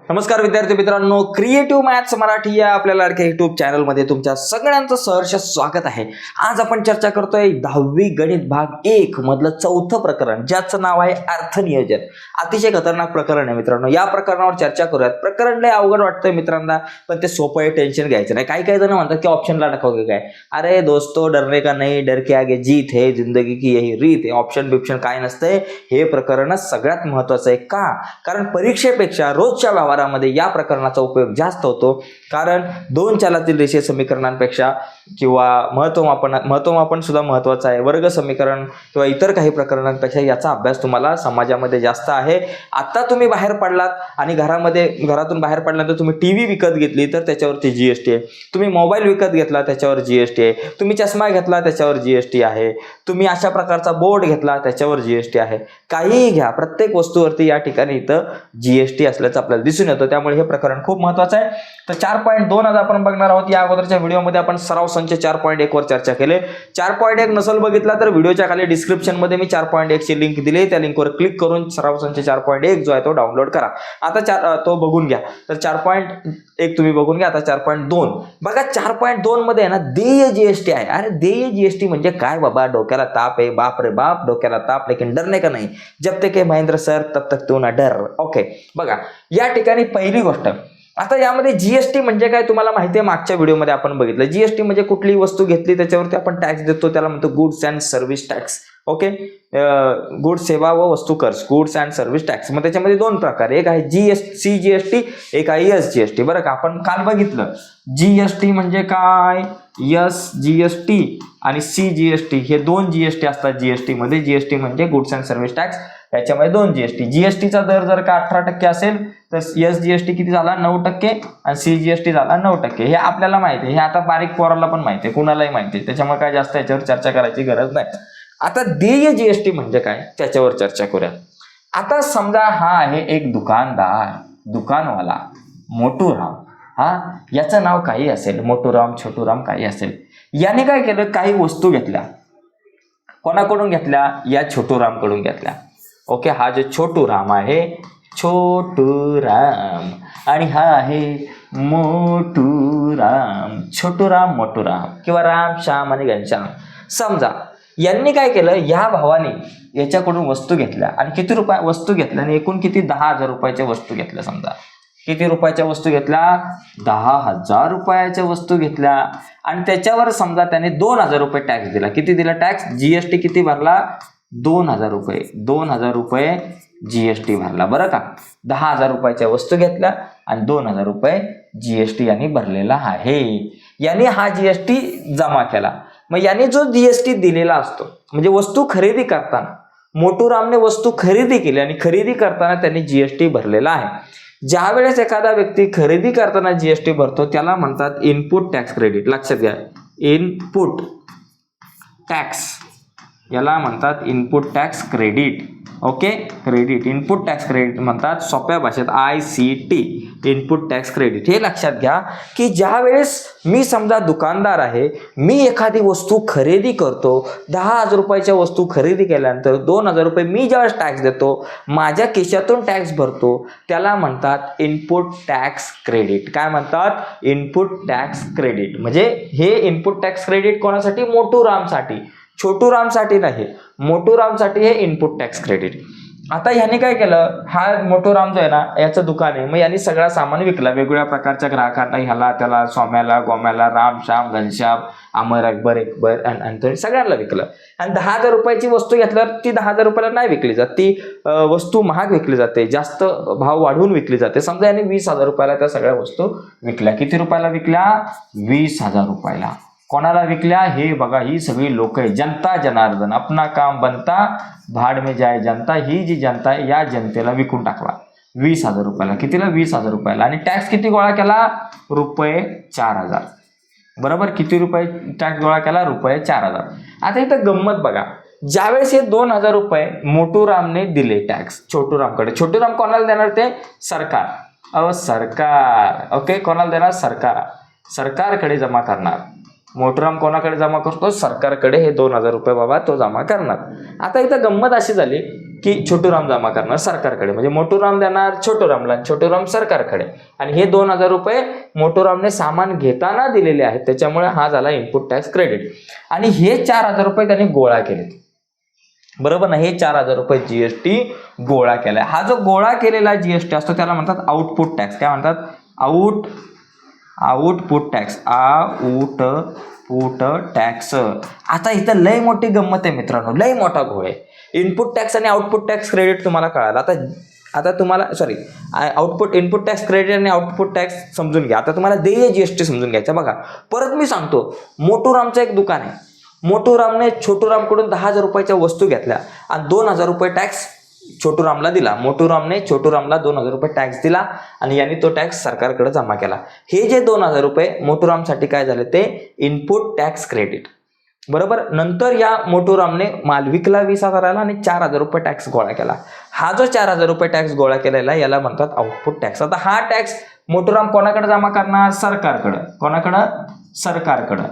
नमस्कार विद्यार्थी मित्रांनो, क्रिएटिव्ह मॅथ्स मराठी या आपल्या लाडक्या युट्यूब चॅनलमध्ये तुमच्या सगळ्यांचं सहर्ष स्वागत आहे. आज आपण चर्चा करतोय 10वी गणित भाग 1 मधलं चौथं प्रकरण, ज्याचं नाव आहे अर्थनियोजन. अतिशय खतरनाक प्रकरण आहे मित्रांनो. या प्रकरणावर चर्चा करूयात. प्रकरण लय अवघड वाटतंय मित्रांना, पण ते सोपं आहे, टेन्शन घ्यायचं नाही. काही जण म्हणतात की ऑप्शनला टाकावं काय. अरे दोस्तो, डरने का नाही, डर के आगे जीत है, जिंदगी की यही रीत है. ऑप्शन बिप्शन काय नसतंय. हे प्रकरणच सगळ्यात महत्वाचं आहे. का? कारण परीक्षेपेक्षा रोजच्या व्यवहारामध्ये या प्रकरणाचा उपयोग जास्त होतो. कारण दोन चलातील रेषीय समीकरणांपेक्षा किंवा महत्वमापन सुद्धा महत्वाचं आहे. वर्ग समीकरण किंवा इतर काही प्रकरणांपेक्षा याचा अभ्यास तुम्हाला समाजामध्ये जास्त आहे. आता तुम्ही बाहेर पडलात आणि घरातून बाहेर पडल्यानंतर तुम्ही टीव्ही विकत घेतली तर त्याच्यावरती जीएसटी आहे. तुम्ही मोबाईल विकत घेतला त्याच्यावर जीएसटी आहे. तुम्ही चष्मा घेतला त्याच्यावर जीएसटी आहे. तुम्ही अशा प्रकारचा बोर्ड घेतला त्याच्यावर जीएसटी आहे. काहीही घ्या, प्रत्येक वस्तूवरती या ठिकाणी इथं जीएसटी असल्याचं आपल्याला दिसून येतं. त्यामुळे हे प्रकरण खूप महत्वाचं आहे. तर 4.2 आज आपण बघणार आहोत. या अगोदरच्या व्हिडिओमध्ये आपण सराव संच 4.1 वर चर्चा केली. 4.1 नसल बघितला तर व्हिडिओच्या खाली डिस्क्रिप्शन मध्ये मी 4.1 ची लिंक दिली. त्या लिंकवर क्लिक करून सराव संच 4.1 जो आहे तो डाउनलोड करा. आता तो बघून घ्या. तर 4.1 तुम्ही बघून घ्या. आता 4.2 बघा. 4.2 मध्ये आहे ना, देय जीएसटी आहे. अरे देय जीएसटी म्हणजे काय बाबा, डोक्याला ताप आहे. बाप रे बाप, डोक्याला ताप. लेकिन डरने का नाही, जब तक है महेंद्र सर तब तक तू ना डर. ओके, बघा या ठिकाणी पहिली गोष्ट. आता यामध्ये जीएसटी म्हणजे काय तुम्हाला माहिती आहे, मागच्या व्हिडिओमध्ये आपण बघितलं. जीएसटी म्हणजे कुठलीही वस्तू घेतली त्याच्यावरती आपण टॅक्स देतो, त्याला म्हणतो goods and service tax. Okay, goods सेवा व वस्तू कर, गुड्स अँड सर्व्हिस टॅक्स. मग त्याच्यामध्ये दोन प्रकार, एक आहे सीजीएसटी, एक आहे एसजीएसटी. बरं का, आपण काल बघितलं जीएसटी म्हणजे काय, एसजीएसटी आणि सीजीएसटी हे दोन जीएसटी असतात जीएसटी मध्ये. जीएसटी म्हणजे गुड्स अँड सर्व्हिस टॅक्स, याच्यामध्ये दोन जीएसटी. जीएसटीचा दर जर का 18% असेल तर एसजीएसटी किती झाला, 9% आणि सीजीएसटी झाला 9%. हे आपल्याला माहिती आहे. हे आता बारीक पोराला पण माहिती आहे, कुणालाही माहिती आहे. त्याच्यामुळे काय जास्त याच्यावर चर्चा करायची गरज नाही. आता देय जीएसटी म्हणजे काय त्याच्यावर चर्चा करूया. आता समजा हा आहे एक दुकानदार, दुकानवाला मोटूराम. याचं नाव काही असेल, मोटूराम, छोटूराम काही असेल. याने काय केलं, काही वस्तू घेतल्या. कोणाकडून घेतल्या, या छोटूराम कडून घेतल्या. ओके, हा जो छोटूराम आहे, छोटूराम, आणि हा आहे मोटूराम. छोटूराम, मोटूराम किंवा राम, श्याम आणि घनश्याम. समजा यांनी काय केलं, या भावाने याच्याकडून वस्तू घेतल्या आणि किती रुपये वस्तू घेतल्या, आणि एकूण किती 10,000 रुपयाच्या वस्तू घेतल्या. समजा किती रुपयाच्या वस्तू घेतल्या, 10,000 रुपयाच्या वस्तू घेतल्या. आणि त्याच्यावर समजा त्याने 2,000 रुपये टॅक्स दिला. किती दिला टॅक्स, जीएसटी किती भरला, 2,000 रुपये. 2,000 रुपये जीएसटी भरला. बरं का, 10,000 रुपयाच्या वस्तू घेतल्या आणि 2,000 रुपये जीएसटी यांनी भरलेला आहे. यांनी हा जीएसटी जमा केला. मग यांनी जो जीएसटी दिलेला असतो, म्हणजे वस्तू खरेदी करताना मोटूरामने वस्तू खरेदी केली आणि खरेदी करताना त्यांनी जीएसटी भरलेला आहे. ज्या वेळेस एखादा व्यक्ती खरेदी करताना जीएसटी भरतो त्याला म्हणतात इनपुट टॅक्स क्रेडिट. लक्षात घ्या, इनपुट टॅक्स, याला म्हणतात input tax credit. Okay, credit, input tax credit म्हणतात सोप्या भाषेत ICT, इनपुट टॅक्स क्रेडिट. हे लक्षात घ्या की ज्या वेळेस मी समजा दुकानदार आहे, मी एखादी वस्तू खरेदी करतो, 10,000 रुपयाच्या वस्तू खरेदी केल्यानंतर 2,000 रुपये मी ज्यावेळेस टॅक्स देतो, माझ्या खिशातून टॅक्स भरतो, त्याला म्हणतात इनपुट टॅक्स क्रेडिट. काय म्हणतात, इनपुट टॅक्स क्रेडिट. म्हणजे हे इनपुट टॅक्स क्रेडिट कोणासाठी, मोटूरामसाठी, छोटूरामसाठी नाही, मोटूरामसाठी हे इनपुट टॅक्स क्रेडिट. आता ह्याने काय केलं, हा मोटूराम जो आहे ना, याचं दुकान आहे. मग यांनी सगळा सामान विकला वेगवेगळ्या प्रकारच्या ग्राहकांना, ह्याला त्याला, स्वाम्याला, गोम्याला, राम, श्याम, घनश्याम, अमर, अकबर आणि सगळ्यांना विकलं. आणि 10,000 रुपयाची वस्तू घेतल्यावर ती 10,000 रुपयाला नाही विकली जात. ती वस्तू महाग विकली जाते, जास्त भाव वाढवून विकली जाते. समजा यांनी 20,000 रुपयाला त्या सगळ्या वस्तू विकल्या. किती रुपयाला विकल्या, 20,000 रुपयाला. कोणाला विकल्या, हे बघा, ही सगळी लोक आहे, जनता जनार्दन, अपना काम बनता भाड में जाए जनता. ही जी जनता आहे, या जनतेला विकून टाकला 20,000 रुपयाला. कितीला, 20,000 रुपयाला. आणि टॅक्स किती गोळा केला, ₹4,000. बरोबर, किती रुपये टॅक्स गोळा केला, ₹4,000. आता इथं गंमत बघा, ज्यावेळेस हे 2,000 रुपये मोटूरामने दिले टॅक्स छोटूरामकडे, छोटूराम कोणाला देणार, ते सरकार. सरकार. ओके, कोणाला देणार, सरकारकडे जमा करणार. मोटूराम कोणाकडे जमा करतो? सरकारकडे हे 2,000 रुपये बाबा तो जमा करणार. आता इथं गंमत अशी झाली की छोटूराम जमा करणार सरकारकडे, म्हणजे मोटूराम देणार छोटूरामला, छोटूराम सरकारकडे, आणि हे 2,000 रुपये मोटूरामने सामान घेताना दिलेले आहेत, त्याच्यामुळे हा झाला इनपुट टॅक्स क्रेडिट. आणि हे 4,000 रुपये त्यांनी गोळा केले, बरोबर ना? हे 4,000 रुपये जीएसटी गोळा केलाय. हा जो गोळा केलेला जीएसटी असतो त्याला म्हणतात आउटपुट टॅक्स. काय म्हणतात? Output tax. Output tax. आता इथं लय मोठी गंमत आहे मित्रांनो, लय मोठा घोळ आहे. इनपुट टॅक्स आणि आउटपुट टॅक्स क्रेडिट तुम्हाला कळालं. आता तुम्हाला इनपुट टॅक्स क्रेडिट आणि आउटपुट टॅक्स समजून घ्या. आता तुम्हाला देय जीएसटी समजून घ्यायचं. बघा, परत मी सांगतो, मोटूरामचं एक दुकान आहे. मोटूरामने छोटूरामकडून 10,000 रुपयाच्या वस्तू घेतल्या आणि 2,000 रुपये टॅक्स छोटूरामला दिला. मोटूरामने छोटूरामला 2,000 रुपये टॅक्स दिला आणि यांनी तो टॅक्स सरकारकडे जमा केला. हे जे 2,000 रुपये मोटूरामसाठी काय झाले? ते इनपुट टॅक्स क्रेडिट, बरोबर. नंतर या मोटूरामने माल विकला 20,000ला आणि 4,000 रुपये टॅक्स गोळा केला. हा जो 4,000 रुपये टॅक्स गोळा केलेला याला म्हणतात आउटपुट टॅक्स. आता हा टॅक्स मोटूराम कोणाकडे जमा करणार? सरकारकडं. कोणाकडं? सरकारकडं.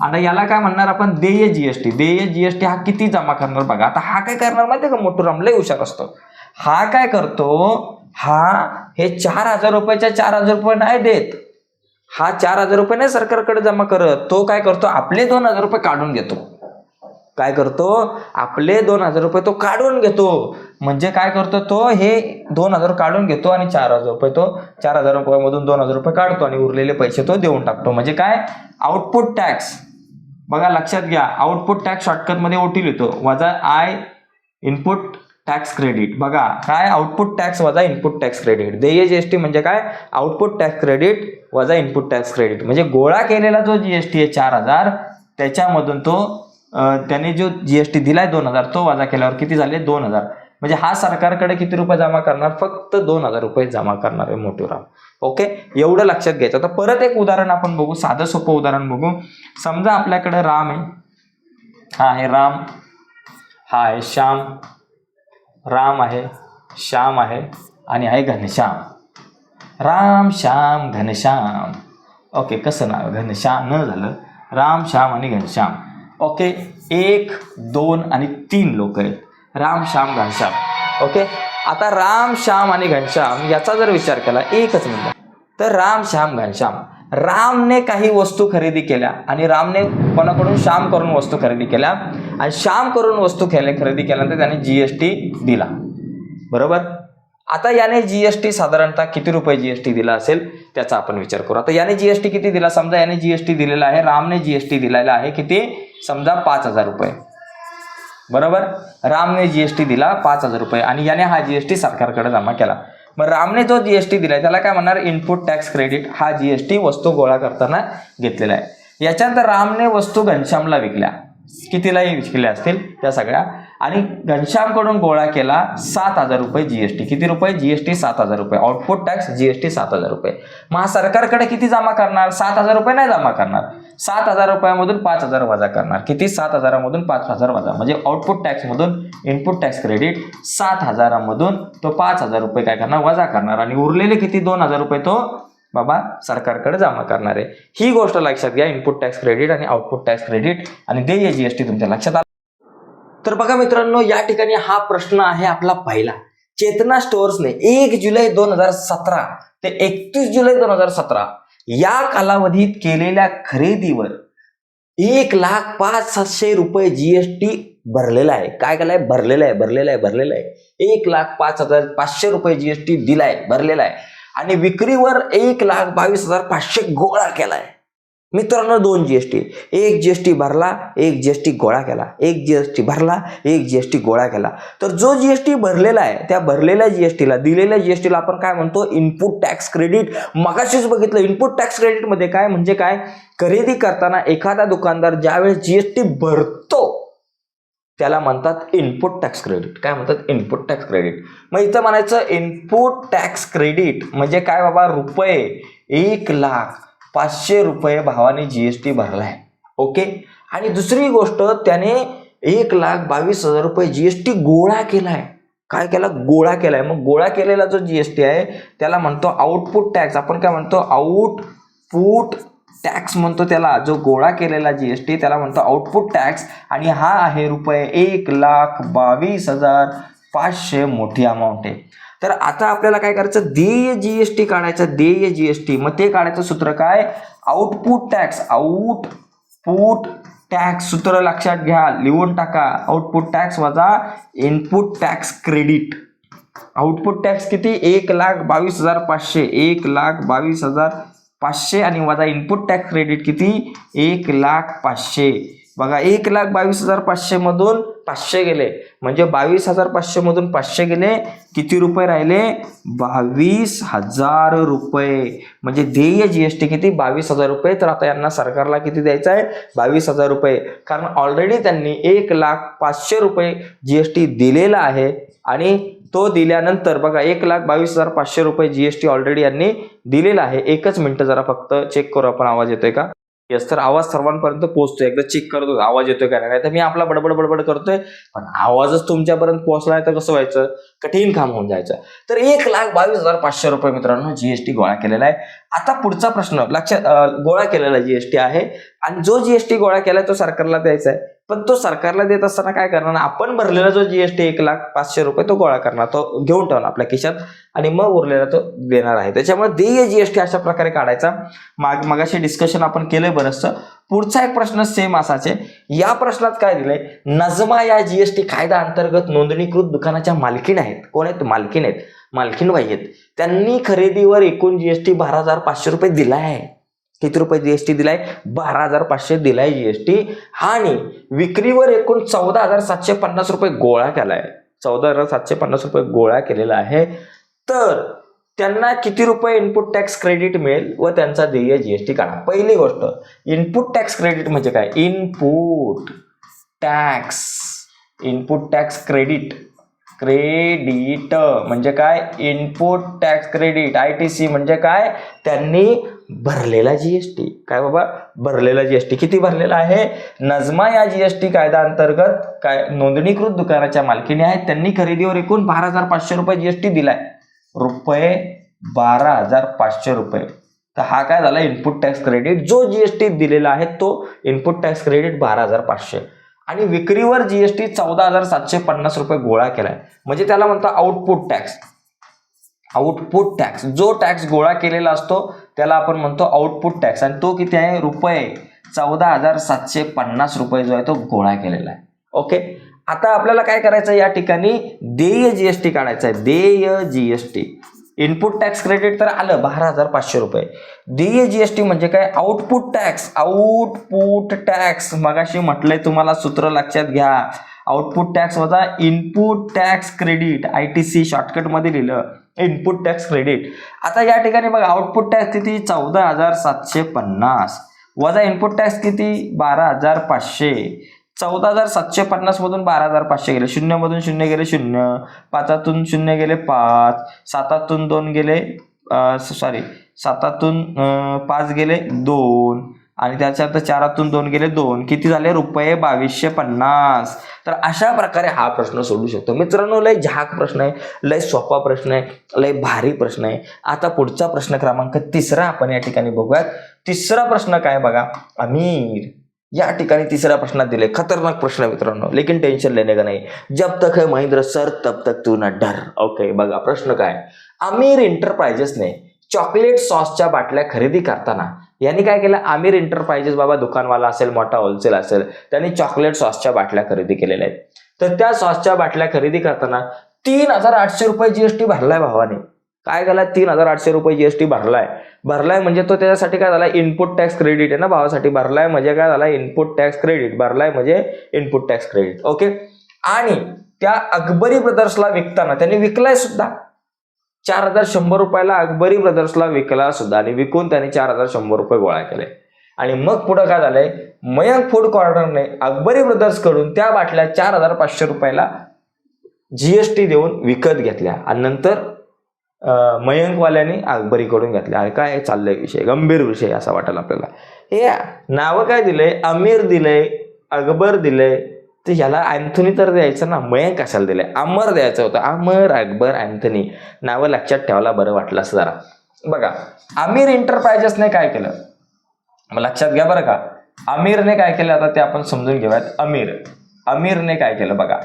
आता याला काय म्हणणार आपण? देय जीएसटी. देय जीएसटी हा किती जमा करणार? बघा, आता हा काय करणार माहितीये का? मोटूराम लय हुशार असतो. हा काय करतो? हे 4,000 रुपयाच्या 4,000 रुपये नाही देत. हा 4,000 रुपये नाही सरकारकडे जमा करत. तो काय करतो? आपले 2,000 रुपये काढून घेतो. काय करतो? आपले 2,000 रुपये तो काढून घेतो. म्हणजे काय करतो? तो हे 2,000 काढून घेतो आणि 4,000 रुपये तो 4,000 रुपयामधून 2,000 रुपये काढतो आणि उरलेले पैसे तो देऊन टाकतो. म्हणजे काय? Output tax. बघा, लक्षात घ्या, आउटपुट टॅक्स शॉर्टकटमध्ये ओटी लिहितो, वजा आय इनपुट टॅक्स क्रेडिट. बघा काय? आउटपुट टॅक्स वजा इनपुट टॅक्स क्रेडिट. देय जीएसटी म्हणजे काय? आउटपुट टॅक्स क्रेडिट वजा इनपुट टॅक्स क्रेडिट. म्हणजे गोळा केलेला जो जीएसटी आहे 4,000, त्याच्यामधून तो त्याने जो जीएसटी दिलाय 2,000, तो वजा केल्यावर किती झाले? 2,000. म्हणजे हा सरकारकडे किती रुपये जमा करणार? फक्त 2,000 रुपये जमा करणार आहे मोटूराम. ओके, एवढं लक्षात घ्यायचं. आता परत एक उदाहरण आपण बघू, साधं सोपं उदाहरण बघू. समजा आपल्याकडे राम आहे, हा आहे राम, हा आहे श्याम, राम आहे, श्याम आहे आणि आहे घनश्याम. राम श्याम घनश्याम. ओके, कसं नाव? घनश्याम न झालं, राम श्याम आणि घनश्याम. ओके, 1 2 आणि 3 लोक आहेत. राम श्याम घनश्याम. ओके, आता राम श्याम आणि घनश्याम याचा जर विचार केला एकच मिनिट, तर राम श्याम घनश्याम. रामने काही वस्तू खरेदी केल्या आणि रामने कोणाकडून? श्याम करून वस्तू खरेदी केल्या आणि श्याम करून वस्तू खरेदी केल्यानंतर त्याने जीएसटी दिला, बरोबर. आता याने जीएसटी साधारणतः किती रुपये जीएसटी दिला असेल त्याचा आपण विचार करू. आता याने जीएसटी किती दिला? समजा याने जीएसटी दिलेला आहे, रामने जीएसटी दिलेला आहे किती? समजा 5,000 रुपये, बरोबर. रामने जीएसटी दिला 5,000 रुपये आणि याने हा जीएसटी सरकारकडे जमा केला. मग रामने जो जीएसटी दिलाय त्याला काय म्हणणार? Input tax credit. हा जीएसटी वस्तू गोळा करताना घेतलेला आहे. याच्यानंतर रामने वस्तू घनश्यामला विकल्या, कितीलाही विकल्या असतील त्या सगळ्या, आणि घनश्यामकडून गोळा केला 7,000 रुपये जीएसटी. किती रुपये? जीएसटी 7,000 रुपये. आउटपुट टॅक्स जीएसटी 7,000 रुपये. मग हा सरकारकडे किती जमा करणार? 7,000 रुपये नाही जमा करणार. 7,000 रुपयामधून 5,000 वजा करणार. किती? 7,000मधून 5,000 वजा, म्हणजे आउटपुट टॅक्समधून इनपुट टॅक्स क्रेडिट 7,000मधून तो 5,000 रुपये काय करणार? वजा करणार आणि उरलेले किती? 2,000 रुपये तो बाबा सरकारकडे जमा करणार आहे. ही गोष्ट लक्षात घ्या, इनपुट टॅक्स क्रेडिट आणि आउटपुट टॅक्स क्रेडिट आणि देय जीएसटी तुमच्या लक्षात आलं. तर बघा मित्रांनो, या ठिकाणी हा प्रश्न आहे आपला पहिला. चेतना स्टोअर्सने 1 जुलै 2017 ते 31 जुलै 2017 या कालावधीत केलेल्या खरेदीवर 1,05,700 रुपये जीएसटी भरलेला आहे. काय केलाय? भरलेला आहे. 1,05,500 रुपये जीएसटी दिलाय, भरलेला आहे. आणि विक्रीवर 1,22,500 गोळा केलाय. मित्रांनो, 2 जीएसटी, एक जीएसटी भरला, एक जीएसटी गोळा केला, एक जीएसटी भरला, एक जीएसटी गोळा केला. तर जो जीएसटी भरलेला आहे त्या भरलेल्या जीएसटीला, दिलेल्या जीएसटीला आपण काय म्हणतो? Input tax credit. मगाशीच बघितलं, इनपुट टॅक्स क्रेडिट मध्ये काय म्हणजे काय? खरेदी करताना एखादा दुकानदार ज्यावेळेस जीएसटी भरतो त्याला म्हणतात इनपुट टॅक्स क्रेडिट. काय म्हणतात? Input tax credit. मग इथं म्हणायचं इनपुट टॅक्स क्रेडिट म्हणजे काय बाबा? रुपये 1,05,000 रुपये भावाने जीएसटी भरलाय. ओके, आणि दुसरी गोष्ट, त्याने 1,22,000 रुपये जीएसटी गोळा केलाय. काय केला? गोळा केलाय. मग गोळा केलेला जो जीएसटी आहे त्याला म्हणतो आउटपुट टॅक्स. आपण काय म्हणतो? आउटपुट टॅक्स म्हणतो त्याला, जो गोळा केलेला जीएसटी त्याला म्हणतो आउटपुट टॅक्स, आणि हा आहे रुपये 1,22,500, मोठी अमाऊंट आहे. तर आता आपल्याला काय करायचं, देय जीएसटी काढायचं, देय जीएसटी. मग ते काढायचं सूत्र काय, आउटपुट टॅक्स, आउटपुट टॅक्स सूत्र लक्षात घ्या, लिहून टाका. आउटपुट टॅक्स वजा input tax credit. Output tax किती, 1,22,500, 1,22,500, आणि वजा इनपुट टॅक्स क्रेडिट किती, 1,05,000. बघा 1,22,500 मधून 500 गेले, म्हणजे 22,500 मधून 500 गेले, किती रुपये राहिले, 22,000 रुपये. म्हणजे देय जीएसटी किती, 22,000 रुपये. तर आता यांना सरकारला किती द्यायचं आहे, 22,000 रुपये, कारण ऑलरेडी त्यांनी 1,05,000 रुपये जीएसटी दिलेला आहे. आणि तो दिल्यानंतर बघा 1,22,500 रुपये जीएसटी ऑलरेडी यांनी दिलेला आहे. एकच मिनिट जरा फक्त चेक करू आपण, आवाज येतोय का. येस, तर आवाज सर्वांपर्यंत पोहोचतोय, एकदा चेक करतो आवाज येतोय का नाही. तर मी आपला बडबड करतोय, पण आवाजच तुमच्यापर्यंत पोहोचलाय तर कसं व्हायचं, कठीण काम होऊन जायचं. तर 1,22,500 रुपये मित्रांनो जीएसटी गोळा केलेला आहे. आता पुढचा प्रश्न लक्षात, गोळा केलेला जीएसटी आहे, आणि जो जीएसटी गोळा केलाय तो सरकारला द्यायचा आहे. पण तो सरकारला देत असताना काय करणार, आपण भरलेला जो जीएसटी 1,05,000 रुपये तो गोळा करणार, तो घेऊन ठेवणार आपल्या खिशात, आणि मग उरलेला तो देणार आहे. त्याच्यामुळे देय जीएसटी अशा प्रकारे काढायचा. मगाशी डिस्कशन आपण केलंय बरंचसं. पुढचा एक प्रश्न सेम असाच आहे. या प्रश्नात काय दिलंय, नजमा या जीएसटी कायदा अंतर्गत नोंदणीकृत दुकानाच्या मालकीण आहेत. कोण आहेत, मालकीण आहेत, मालकीणबाई आहेत. त्यांनी खरेदीवर एकूण जीएसटी 12,500 रुपये दिलाय. किती रुपये जीएसटी दिलाय, 12,500 दिलाय जीएसटी. आणि विक्रीवर एकूण 14,750 रुपये गोळा केलाय, 14,750 रुपये गोळा केलेला आहे. तर त्यांना किती रुपये इनपुट टॅक्स क्रेडिट मिळेल व त्यांचा देय जीएसटी काढा. पहिली गोष्ट, इनपुट टॅक्स क्रेडिट म्हणजे काय, इनपुट टॅक्स क्रेडिट म्हणजे काय, इनपुट टॅक्स क्रेडिट, ITC म्हणजे काय, त्यांनी भरलेला जीएसटी. काय बाबा, भरलेला जीएसटी किती भरलेला आहे, नजमा या जीएसटी कायदा अंतर्गत काय नोंदणीकृत दुकानाच्या मालकीने आहेत, त्यांनी खरेदीवर एकूण 12,500 रुपये जीएसटी दिलाय, रुपये 12,500 रुपये. तर हा काय झाला, इनपुट टॅक्स क्रेडिट. जो जीएसटी दिलेला आहे तो इनपुट टॅक्स क्रेडिट 12,500, आणि विक्रीवर जीएसटी 14,750 रुपये गोळा केलाय, म्हणजे त्याला म्हणतो आउटपुट टॅक्स. आउटपुट टॅक्स, जो टॅक्स गोळा केलेला असतो त्याला आपण म्हणतो आउटपुट टॅक्स, आणि तो किती आहे, रुपये 14,750 रुपये जो आहे तो गोळा केलेला आहे. ओके, आता आपल्याला काय करायचं, या ठिकाणी देय जीएसटी काढायचं आहे. देय जीएसटी, इनपुट टॅक्स क्रेडिट तर आलं 12,500 रुपये. देय जीएसटी म्हणजे काय, आउटपुट टॅक्स. आउटपुट टॅक्स मगाशी म्हटलंय तुम्हाला, सूत्र लक्षात घ्या. आउटपुट टॅक्स वजा input tax credit, ITC shortcut मध्ये लिहिलं, इनपुट टॅक्स क्रेडिट. आता या ठिकाणी बघा आउटपुट टॅक्स किती, 14,750 वजा इनपुट टॅक्स किती, 12,500. 14,750 मधून 12,500 गेले, 0 मधून 0 गेले 0, 5तून 0 गेले 5, 7तून 2 गेले, 7तून 5 गेले 2, आणि त्याच्यात 4तून 2 गेले 2, किती झाले, रुपये 2,250. तर अशा प्रकारे हा प्रश्न सोडू शकतो मित्रांनो. लय झाक प्रश्न आहे, लय सोपा प्रश्न आहे, लय भारी प्रश्न आहे. आता पुढचा प्रश्न क्रमांक 3 आपण या ठिकाणी बघूयात. तिसरा प्रश्न काय बघा, अमीर या ठिकाणी तिसऱ्या प्रश्नात दिले, खतरनाक प्रश्न मित्रांनो, लेकिन टेन्शन लेने का नाही, जब तक है महेंद्र सर तब तक तू ना डर. ओके, बघा प्रश्न काय, आमिर एंटरप्राइजेसने चॉकलेट सॉसच्या बाटल्या खरेदी करताना, यांनी काय केलं, आमिर एंटरप्राइजेस बाबा दुकानवाला असेल, मोठा होलसेल असेल, त्यांनी चॉकलेट सॉसच्या बाटल्या खरेदी केलेल्या आहेत. तर त्या सॉसच्या बाटल्या खरेदी करताना 3,800 रुपये जीएसटी भरलाय भावाने. काय झाला, 3,800 रुपये जीएसटी भरलाय म्हणजे तो त्याच्यासाठी काय झाला, इनपुट टॅक्स क्रेडिट आहे ना भावासाठी. भरलाय म्हणजे काय झाला, इनपुट टॅक्स क्रेडिट. भरलाय म्हणजे इनपुट टॅक्स क्रेडिट. ओके, आणि त्या अकबरी ब्रदर्सला विकताना त्यांनी विकलाय सुद्धा, 4,100 रुपयाला अकबरी ब्रदर्सला विकला सुद्धा, आणि विकून त्यांनी 4,100 रुपये गोळा केले. आणि मग पुढे काय झालंय, मयंक फूड कॉर्नरने अकबरी ब्रदर्स कडून त्या बाटल्या 4,500 रुपयाला जीएसटी देऊन विकत घेतल्या, आणि नंतर मयंकवाल्याने अकबरीकडून घेतल्या. अरे काय चाललंय विषय, गंभीर विषय असा वाटेल आपल्याला. हे नावं काय दिलंय, अमीर दिलंय, अकबर दिलंय, तर ह्याला अँथोनी तर द्यायचं ना, मयंक कशाला दिलंय, अमर द्यायचं होतं. अमर, अकबर, अँथोनी नावं लक्षात ठेवायला बरं वाटलं असं जरा. बघा, आमिर एंटरप्राइजेसने काय केलं, मग लक्षात घ्या बरं का. आमिरने काय केलं आता ते आपण समजून घेऊयात. आमिरने काय केलं बघा.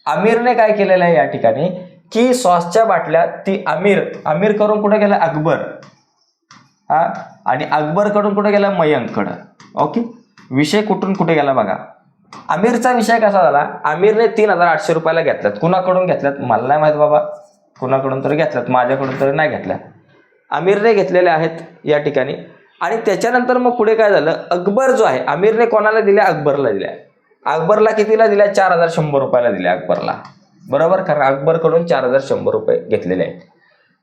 आमिरने काय केलेलं आहे या ठिकाणी की सॉसच्या बाटल्या ती आमिर करून कुठे गेला अकबर, हा, आणि अकबर कडून कुठे गेला मयंककडं. ओके, विषय कुठून कुठे गेला बघा. आमिरचा विषय कसा झाला, आमिरने 3800 रुपयाला घेतल्यात. कुणाकडून घेतल्यात मला नाही माहित बाबा, कुणाकडून तरी घेतल्यात, माझ्याकडून तरी नाही घेतल्या. आमिरने घेतलेले आहेत या ठिकाणी. आणि त्याच्यानंतर मग पुढे काय झालं, अकबर जो आहे आमिरने कोणाला दिल्या, अकबरला दिल्या. अकबरला कितीला दिल्या, 4100 रुपयाला दिल्या अकबरला, बरोबर, कारण अकबरकडून 4100 रुपये घेतलेले आहेत.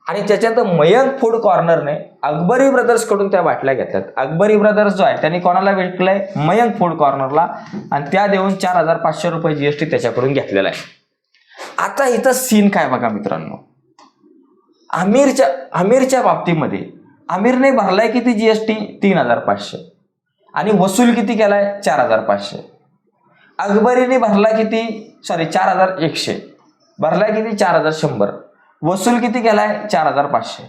आणि त्याच्यानंतर मयंक फूड कॉर्नरने अकबरी ब्रदर्स कडून त्या बाटल्या घेतल्यात. अकबरी ब्रदर्स जो आहे त्यांनी कोणाला विकलंय, मयंक फूड कॉर्नरला, आणि त्या देऊन 4500 रुपये जीएसटी त्याच्याकडून घेतलेला आहे. आता इथं सीन काय बघा मित्रांनो, आमिरच्या बाबतीमध्ये आमिरने भरलाय किती जीएसटी, 3500, आणि वसूल किती केलाय, 4500. अकबरीने भरला किती, 4100, भरलाय किती, 4100, वसूल किती केलाय, 4500.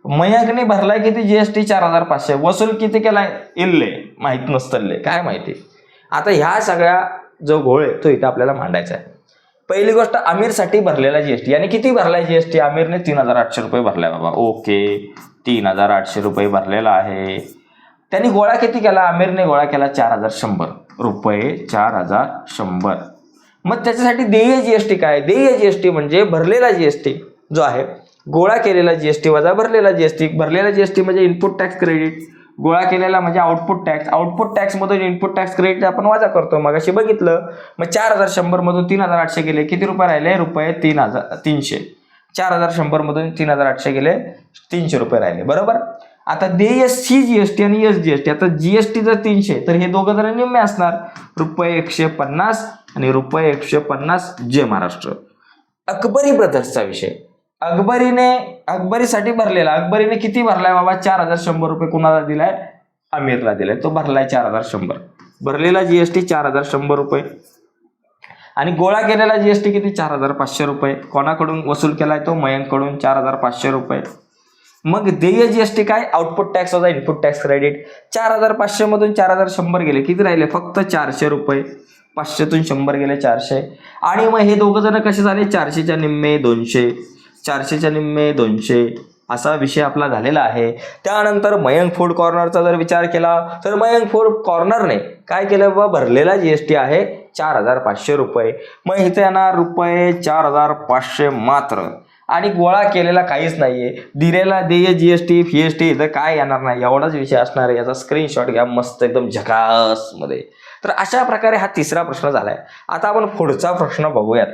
मयंकने भरलाय किती जीएसटी, 4500, वसूल किती केलाय, इल्ले माहित नसतले, काय माहिती. आता ह्या सगळ्या जो घोळ आहे तो इथं आपल्याला मांडायचा आहे. पहिली गोष्ट, आमिरसाठी भरलेला जीएसटी, आणि किती भरलाय जीएसटी, आमिरने 3800 रुपये भरलाय बाबा. ओके, 3800 रुपये भरलेला आहे. त्यांनी गोळा किती केला, आमिरने गोळा केला 4100 रुपये, 4100. मग त्याच्यासाठी देय जीएसटी काय, देय जीएसटी म्हणजे भरलेला जीएसटी जो आहे, गोळा केलेला जीएसटी वजा भरलेला जीएसटी. भरलेला जीएसटी म्हणजे इनपुट टॅक्स क्रेडिट, गोळा केलेला म्हणजे आउटपुट टॅक्स. आउटपुट टॅक्स मधून इनपुट टॅक्स क्रेडिट आपण वजा करतो, मग अशी बघितलं. मग 4100 मधून 3800 गेले, किती रुपये राहिले, रुपये 300. 4100 मधून 3800 गेले, 300 रुपये राहिले, बरोबर. आता देय सी जीएसटी आणि एस जीएसटी. आता जीएसटी जर 300 तर हे दोघं जर निम्मे असणार, रुपये 150 आणि रुपये 150 जय महाराष्ट्र. अकबरी ब्रदर्सचा विषय, अकबरीसाठी भरलेला, अकबरीने किती भरलाय बाबा, 4100 रुपये कुणाला दिलाय, आमिरला दिलाय, तो भरलाय 4100. भरलेला जीएसटी 4100 रुपये, आणि गोळा केलेला जीएसटी किती, 4500 रुपये. कोणाकडून वसूल केलाय, तो मयंककडून 4500 रुपये. मग देय जीएसटी काय, आउटपुट टॅक्स वजा इनपुट टॅक्स क्रेडिट. 4500 मधून 4100 गेले, किती राहिले, फक्त 400 रुपये. 500तून 100 गेले, 400. आणि मग हे दोघं जण कसे झाले, 400च्या निम्मे 200, 400च्या निम्मे 200, असा विषय आपला झालेला आहे. त्यानंतर मयंक फूड कॉर्नरचा जर विचार केला तर मयंक फूड कॉर्नरने काय केलं बाबा, भरलेला जीएसटी आहे 4500 रुपये. मग इथे येणार रुपये 4500 मात्र, आणि गोळा केलेला काहीच नाहीये. दिलेला देय जीएसटी फीएसटी इथं काय येणार नाही, एवढाच विषय असणार आहे. याचा स्क्रीनशॉट घ्या मस्त एकदम झकास मध्ये. तर अशा प्रकारे हा तिसरा प्रश्न झालाय. आता आपण पुढचा प्रश्न बघूयात.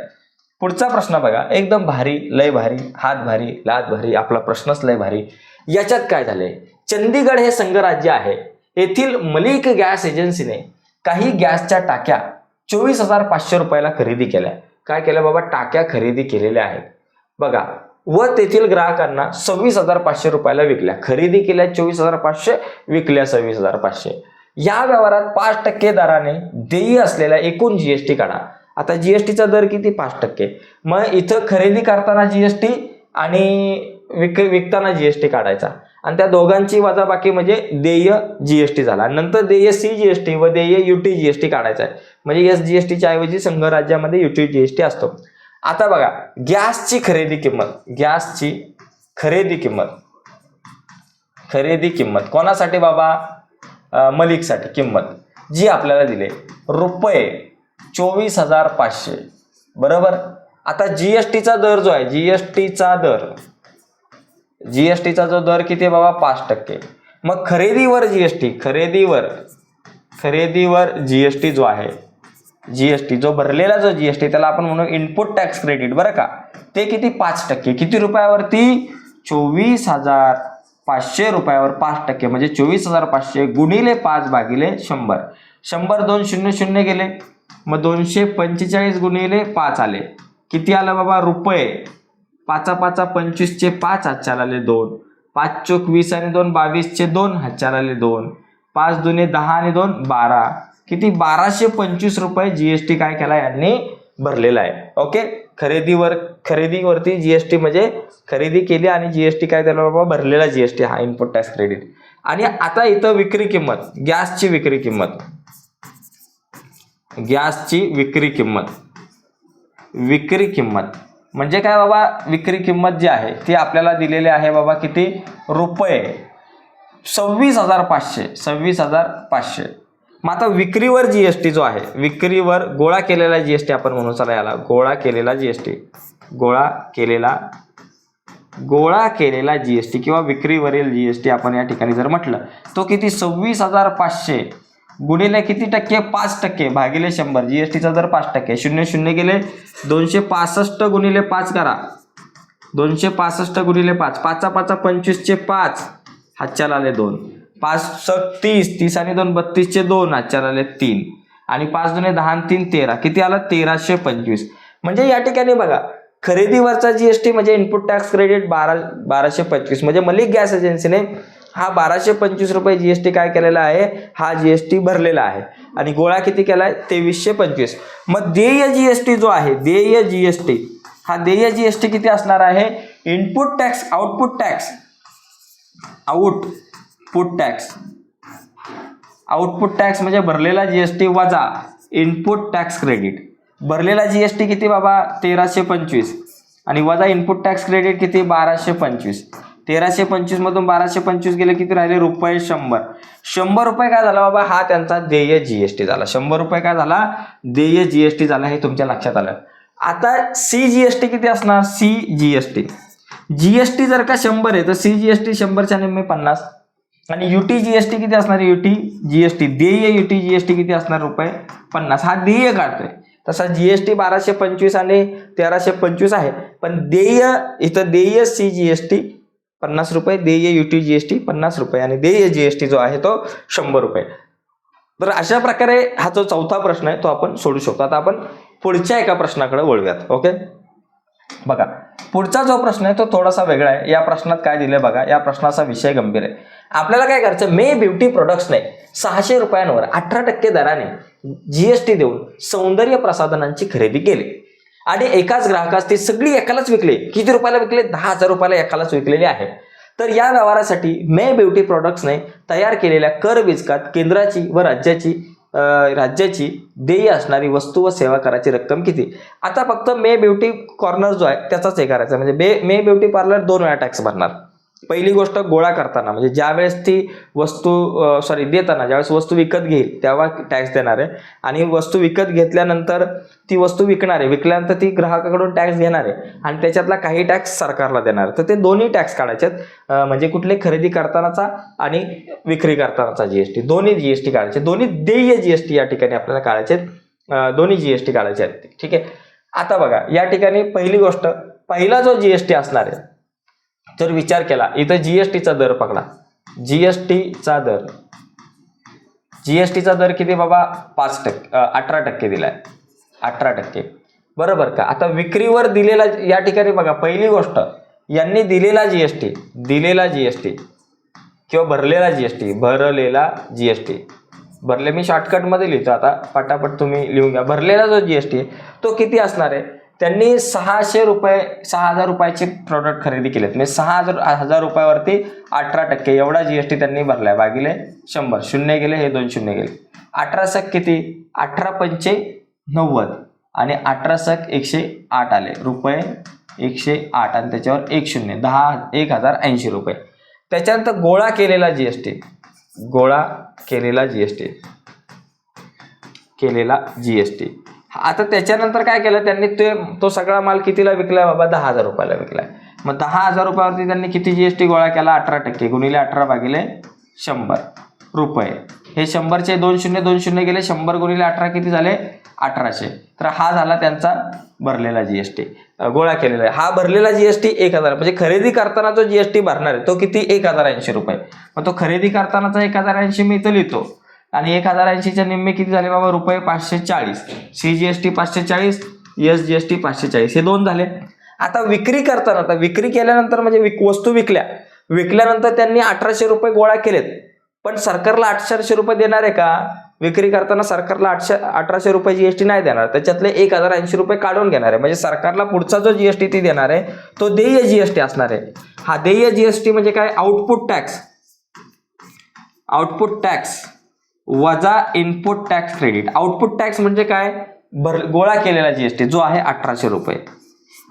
पुढचा प्रश्न बघा, एकदम भारी, लय भारी, हात भारी, लात भारी, आपला प्रश्नच लय भारी. याच्यात काय झालंय, चंदीगड हे संघराज्य आहे. येथील मलिक गॅस एजन्सीने काही गॅसच्या टाक्या 24500 रुपयाला खरेदी केल्या. काय केलं बाबा, टाक्या खरेदी केलेल्या आहेत बघा, व तेथील ग्राहकांना 26500 रुपयाला विकल्या. खरेदी केल्या 24500, विकल्या 26500. या व्यवहारात 5% दराने देय असलेला एकूण जीएसटी काढा. आता जीएसटीचा दर किती, 5%. मग इथं खरेदी करताना जीएसटी आणि विकताना जीएसटी काढायचा, आणि त्या दोघांची वजाबाकी म्हणजे देय जीएसटी झाला. नंतर देय सी जीएसटी व देय युटी जीएसटी काढायचा आहे. म्हणजे एस जीएसटीच्या ऐवजी संघ राज्यामध्ये युटी जीएसटी असतो. आता बघा, गॅसची खरेदी किंमत कोणासाठी बाबा, मलिकसाठी किंमत जी आपल्याला दिले रुपये 24500, बरोबर. आता जीएसटीचा दर जो आहे, जीएसटीचा जो दर किती बाबा, 5%. मग खरेदीवर जीएसटी जो आहे, जीएसटी जो भरलेला जो जीएसटी त्याला आपण म्हणू इनपुट टॅक्स क्रेडिट, बरं का. ते किती, 5%. किती रुपयावरती, 24500 रुपयावर 5%, म्हणजे 24500 गुणिले 5 भागिले 100. 100 2 0 0 गेले, मग 245 गुणिले 5 आले. किती आलं बाबा, रुपये 5 5 25 5 हातच्याला आले 2, 5 चोक 20 आणि 2 22 2 हातच्याला आले 2, 5 दुने 10 आणि 2 12, किती 1225 रुपये जीएसटी काय केला यांनी भरलेला आहे. ओके, खरेदीवरती जीएसटी म्हणजे खरेदी केली आणि जीएसटी काय त्याला बाबा भरलेला जीएसटी, हा इनपुट टॅक्स क्रेडिट. आणि आता इथं विक्री किंमत, गॅसची विक्री किंमत, विक्री किंमत म्हणजे काय बाबा, विक्री किंमत जी आहे ती आपल्याला दिलेली आहे बाबा किती रुपये, 26,500. मग आता विक्रीवर जीएसटी जो आहे, विक्रीवर गोळा केलेला जीएसटी आपण म्हणू, चला याला गोळा केलेला जीएसटी किंवा विक्रीवरील जीएसटी आपण या ठिकाणी जर म्हटलं तो किती, 26,500 गुणिले किती टक्के, 5% भागिले 100. जीएसटीचा दर 5%, 0 गेले, 265 गुणिले 5 करा, 265 गुणिले 5, 5 5 25चे 5, हातच्याला आले 2, 5 30, 30 आणि 2 32चे 2, हातच्याला आले 3, आणि 5 दुने 10 आणि 3 13, किती आला 1325. म्हणजे या ठिकाणी बघा, खरेदीवरचा जीएसटी म्हणजे इनपुट टॅक्स क्रेडिट 1225, म्हणजे मलिक गॅस एजन्सीने हा 1225 रुपये जीएसटी काय केलेला आहे, हा जीएसटी भरलेला आहे. आणि गोळा किती केलाय, 2325. मग देय जीएसटी जो आहे, देय जीएसटी किती असणार आहे, इनपुट टॅक्स, आउटपुट टॅक्स म्हणजे भरलेला जीएसटी वजा इनपुट टॅक्स क्रेडिट. भरलेला जीएसटी किती बाबा, 1325, आणि वजा इनपुट टॅक्स क्रेडिट किती, 1225. 1325 मधून 1225 गेले, किती राहिले रुपये, 100. 100 रुपये काय झाला बाबा, हा त्यांचा देय जीएसटी झाला. 100 रुपये काय झाला, देय जीएसटी झाला, हे तुमच्या लक्षात आलं. आता सीजीएसटी किती असणार, जीएसटी जर का 100 आहे तर सीजीएसटी 100च्या निम्मे 50. आणि युटी जीएसटी किती असणार, देय युटी जीएसटी किती असणार, रुपये 50. हा देय काढतोय. तसा जीएसटी 1225 आणि 1325 आहे, पण देय इथं देय सीजीएसटी 50 रुपये, देय युटी जीएसटी 50 रुपये, आणि देय जीएसटी जो आहे तो 100 रुपये. तर अशा प्रकारे हा जो चौथा प्रश्न आहे तो आपण सोडू शकतो. आता आपण पुढच्या एका प्रश्नाकडे वळूयात. ओके, बघा पुढचा जो प्रश्न आहे तो थोडासा वेगळा आहे. या प्रश्नात काय दिलंय बघा, या प्रश्नाचा विषय गंभीर आहे. आपल्याला काय करायचं, मे ब्युटी प्रोडक्ट्सने 600 रुपयांवर 18% दराने जीएसटी देऊन सौंदर्य प्रसाधनांची खरेदी केली आणि एकाच ग्राहकास ती सगळी एकालाच विकली. किती रुपयाला विकले, 10,000 रुपयाला एकालाच विकलेली आहे. तर या व्यवहारासाठी मे ब्युटी प्रोडक्ट्सने तयार केलेल्या कर विचकात केंद्राची व राज्याची देय असणारी वस्तू व सेवा कराची रक्कम किती. आता फक्त मे ब्युटी कॉर्नर जो आहे त्याचाच हे करायचं, म्हणजे मे ब्युटी पार्लर 2 वेळा टॅक्स भरणार. पहिली गोष्ट, गोळा करताना म्हणजे ज्यावेळेस ती वस्तू देताना, ज्यावेळेस वस्तू विकत घेईल तेव्हा टॅक्स देणार आहे, आणि वस्तू विकत घेतल्यानंतर ती वस्तू विकणार आहे, विकल्यानंतर ती ग्राहकाकडून टॅक्स घेणार आहे, आणि त्याच्यातला काही टॅक्स सरकारला देणार आहे. तर ते दोन्ही टॅक्स काढायचे आहेत, म्हणजे कुठले, खरेदी करतानाचा आणि विक्री करतानाचा जीएसटी, दोन्ही जीएसटी काढायचे. दोन्ही देय जीएसटी या ठिकाणी आपल्याला काढायचे आहेत, दोन्ही जीएसटी काढायचे आहेत. ठीक आहे. आता बघा या ठिकाणी पहिली गोष्ट, पहिला जो जीएसटी असणार आहे, जर विचार केला, इथं जीएसटीचा दर पकडा, जीएसटीचा दर किती बाबा, 18% दिलाय, 18%, बरोबर का. आता विक्रीवर दिलेला, या ठिकाणी बघा पहिली गोष्ट, यांनी दिलेला जीएसटी किंवा भरलेला जीएसटी, भरले मी शॉर्टकटमध्ये लिहितो, आता पटापट तुम्ही लिहून घ्या. भरलेला जो जीएसटी तो किती असणार आहे, त्यांनी 6,000 रुपयाचे प्रोडक्ट खरेदी केलेत, म्हणजे 6,000 रुपयावरती 18% एवढा जीएसटी त्यांनी भरलाय, भागिले 100, 0 गेले, हे 2 0 गेले, 18 किती, 18×5 90, आणि 18 108 आले, रुपये 108, आणि त्याच्यावर 1 0, 10,080 रुपये. त्याच्यानंतर गोळा केलेला जीएसटी. आता त्याच्यानंतर काय केलं त्यांनी, तो सगळा माल कितीला विकलाय बाबा, 10,000 रुपयाला विकलाय. मग 10,000 रुपयावरती त्यांनी किती जीएसटी गोळा केला, 18% गुणिले 18 भागिले 100 रुपये. हे 100चे 2 0 गेले, 100 गुणिले 18 किती झाले, 1800. तर हा झाला त्यांचा भरलेला जीएसटी, गोळा केलेला आहे. हा भरलेला जीएसटी 1,000, म्हणजे खरेदी करताना जो जीएसटी भरणार आहे तो किती, 1,080 रुपये. मग तो खरेदी करतानाचा 1,080 मी इथं लिहितो, आणि 1,080च्या निम्मे किती झाले बाबा, रुपये 540. सीजीएसटी 540, एसजीएसटी 540, हे 2 झाले. आता विक्री करताना, आता विक्री केल्यानंतर म्हणजे वस्तू विकल्यानंतर त्यांनी 1,800 रुपये गोळा केलेत, पण सरकारला 800 रुपये देणार आहे का, विक्री करताना सरकारला 1800 रुपये जीएसटी नाही देणार, त्याच्यातले 1080 रुपये काढून घेणार आहे. म्हणजे सरकारला पुढचा जो जीएसटी ती देणार आहे तो देय जीएसटी असणार आहे. हा देय जीएसटी म्हणजे काय, आउटपुट टॅक्स वजा input tax credit. Output tax म्हणजे काय, गोळा केलेला जीएसटी जो आहे 1800 रुपये,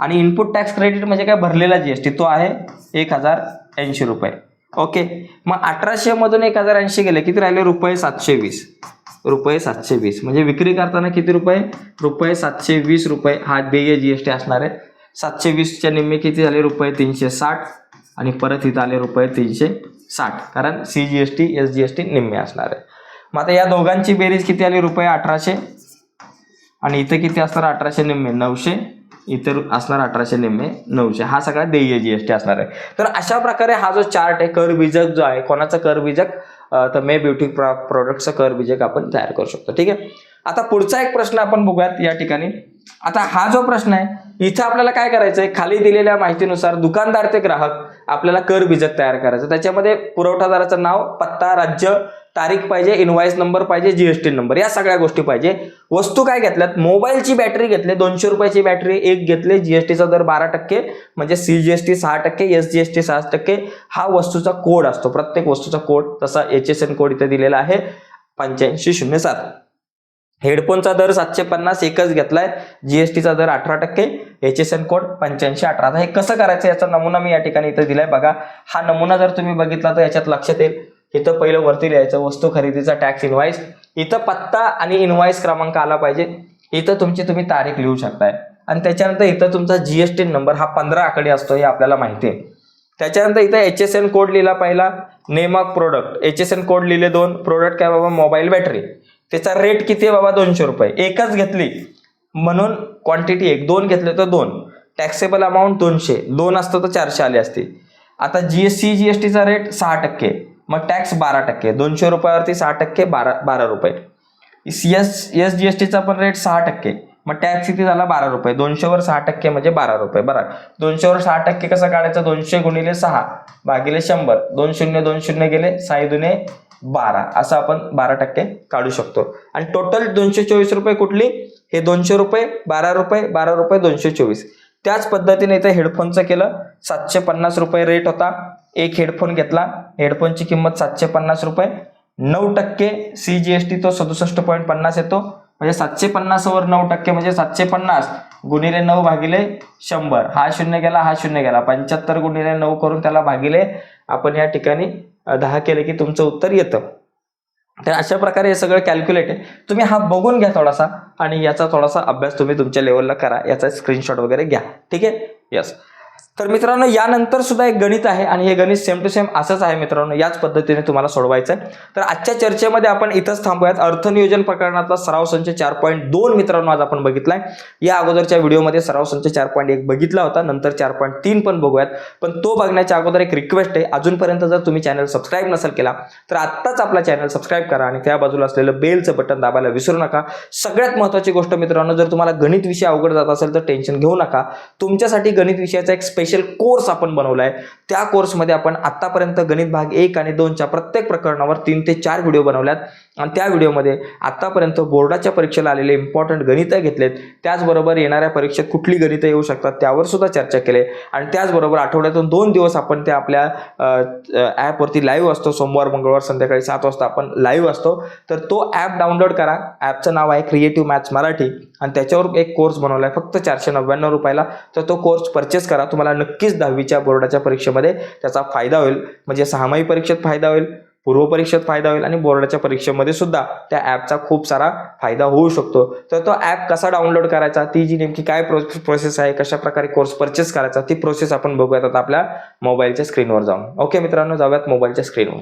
आणि इनपुट टॅक्स क्रेडिट म्हणजे काय, भरलेला जीएसटी तो आहे 1080 रुपये. ओके, मग 1800 मधून 1080 गेले, किती राहिले, रुपये 720. म्हणजे विक्री करताना किती रुपये, रुपये 720 रुपये हा देय जीएसटी असणार आहे. 720च्या निम्मे किती झाले, रुपये 360, आणि परत इथं आले रुपये 360, कारण CGST SGST निम्मे असणार आहे. मग आता या दोघांची बेरीज किती आली, रुपये 1800, आणि इथं किती असणार, 1800 निम्मे 900, इतर असणार 1800 निम्मे 900. हा सगळा देय जीएसटी असणार आहे. तर अशा प्रकारे हा जो चार्ट आहे, करबीजक जो आहे, कोणाचा करबीजक, तर मे ब्युटी प्रोडक्टचा करबीजक आपण तयार करू शकतो. ठीक आहे, आता पुढचा एक प्रश्न आपण बघूयात या ठिकाणी. आता हा जो प्रश्न आहे इथं आपल्याला काय करायचं आहे, खाली दिलेल्या माहितीनुसार दुकानदार ते ग्राहक आपल्याला करबीजक तयार करायचं. त्याच्यामध्ये पुरवठादाराचं नाव, पत्ता, राज्य, तारीख पाहिजे, इनवॉइस नंबर पाहिजे, जीएसटी नंबर, या सगळ्या गोष्टी पाहिजे. वस्तू काय घेतल्यात, मोबाईलची बॅटरी घेतली, 200 रुपयाची बॅटरी एक घेतली, जीएसटीचा दर 12%, म्हणजे CGST 6%, SGST 6%. हा वस्तूचा कोड असतो, प्रत्येक वस्तूचा कोड, तसा HSN कोड इथे दिलेला आहे 8507. हेडफोनचा दर 750 एकच घेतलाय, जीएसटीचा दर 18%, HSN कोड 8518. हे कसं करायचं याचा नमुना मी या ठिकाणी इथं दिलाय बघा. हा नमुना जर तुम्ही बघितला तर याच्यात लक्षात येईल. इथं पहिलं वरती लिहायचं वस्तू खरेदीचा टॅक्स इनवॉइस, इथं पत्ता आणि इनवॉइस क्रमांक आला पाहिजे, इथं तुम्ही तारीख लिहू शकताय, आणि त्याच्यानंतर इथं तुमचा जीएसटी नंबर हा 15 आकडे असतो हे आपल्याला माहिती आहे. त्याच्यानंतर इथं HSN कोड लिहिला पहिला, name of product, HSN code लिहिले 2, प्रोडक्ट काय बाबा, मोबाईल बॅटरी, त्याचा रेट किती आहे बाबा, 200 रुपये, एकच घेतली म्हणून क्वांटिटी 1, 2 घेतले तर 2, टॅक्सेबल अमाऊंट 200, 2 असतं तर 400 आले असते. आता CGSTचा रेट 6%, मग टॅक्स 12%, 200 रुपयावरती 6% 12 रुपये. SGSTचा पण रेट 6%, मग टॅक्स किती झाला, 12 रुपये, 200 वर 6% म्हणजे 12 रुपये. बरं, 200 वर 6% कसं काढायचं, 200 गुणिले 6 भागिले 100, 2 शून्य 2 शून्य गेले, 6 दुने 12, असं आपण 12% काढू शकतो. आणि टोटल 224 रुपये कुठली, हे 200 रुपये, 12 रुपये, 12 रुपये, 224. त्याच पद्धतीने इथे हेडफोनचं केलं, 750 रुपये रेट होता, एक हेडफोन घेतला, हेडफोनची किंमत 750 रुपये, 9% CGST तो 67.50 येतो, म्हणजे 750 वर 9% म्हणजे 750 गुणिले 9 भागिले 100, हा शून्य गेला, हा शून्य गेला, 75 गुणिले 9 करून त्याला भागिले आपण या ठिकाणी 10 केले की तुमचं उत्तर येतं. तर अशा प्रकारे हे सगळं कॅल्क्युलेट आहे. तुम्ही हा बघून घ्या थोडासा, आणि याचा थोडासा अभ्यास तुम्ही तुमच्या लेवलला करा, याचा स्क्रीनशॉट वगैरे घ्या. ठीक आहे, यस. तर मित्रांनो यानंतर सुद्धा एक गणित आहे, आणि हे गणित सेम टू सेम असंच आहे मित्रांनो, याच पद्धतीने तुम्हाला सोडवायचं आहे. तर आजच्या चर्चेमध्ये आपण इथंच थांबूयात. अर्थनियोजन प्रकरणातला सराव संच 4.2 मित्रांनो आज आपण बघितलाय. या अगोदरच्या व्हिडिओमध्ये सराव संच 4.1 बघितला होता, नंतर 4.3 पण बघूयात. पण तो बघण्याच्या अगोदर एक रिक्वेस्ट आहे, अजूनपर्यंत जर तुम्ही चॅनल सबस्क्राईब नसेल केला तर आत्ताच आपला चॅनल सबस्क्राईब करा, आणि त्या बाजूला असलेलं बेलचं बटन दाबायला विसरू नका. सगळ्यात महत्त्वाची गोष्ट मित्रांनो, जर तुम्हाला गणित विषय अवघड जात असेल तर टेन्शन घेऊ नका. तुमच्यासाठी गणित विषयाचा एक स्पेशल कोर्स आपण बनवलाय. त्या कोर्समध्ये आपण आतापर्यंत गणित भाग 1 आणि 2च्या प्रत्येक प्रकरणावर 3 ते 4 व्हिडिओ बनवल्यात, आणि त्या व्हिडिओमध्ये आतापर्यंत बोर्डाच्या परीक्षेला आलेले इम्पॉर्टंट गणितं घेतलेत, त्याचबरोबर येणाऱ्या परीक्षेत कुठली गणितं येऊ शकतात त्यावर सुद्धा चर्चा केली, आणि त्याचबरोबर आठवड्यातून 2 दिवस आपण त्या आपल्या ॲपवरती लाईव्ह असतो. सोमवार मंगळवार संध्याकाळी 7 वाजता आपण लाईव्ह असतो. तर तो ॲप डाउनलोड करा. ॲपचं नाव आहे क्रिएटिव्ह मॅथ्स मराठी, आणि त्याच्यावर एक कोर्स बनवला आहे फक्त 499 रुपयाला. तर तो कोर्स परचेस करा. तुम्हाला नक्कीच 10वीच्या बोर्डाच्या परीक्षेमध्ये त्याचा फायदा होईल. म्हणजे 6माही परीक्षेत फायदा होईल, पूर्व परीक्षेत फायदा होईल, आणि बोर्डाच्या परीक्षेमध्ये सुद्धा त्या ॲपचा खूप सारा फायदा होऊ शकतो. तर तो ॲप कसा डाउनलोड करायचा, ती जी नेमकी काय प्रोसेस आहे, कशा प्रकारे कोर्स परचेस करायचा, ती प्रोसेस आपण बघूयात आता आपल्या मोबाईलच्या स्क्रीनवर जाऊन. ओके मित्रांनो, जाऊयात मोबाईलच्या स्क्रीनवर.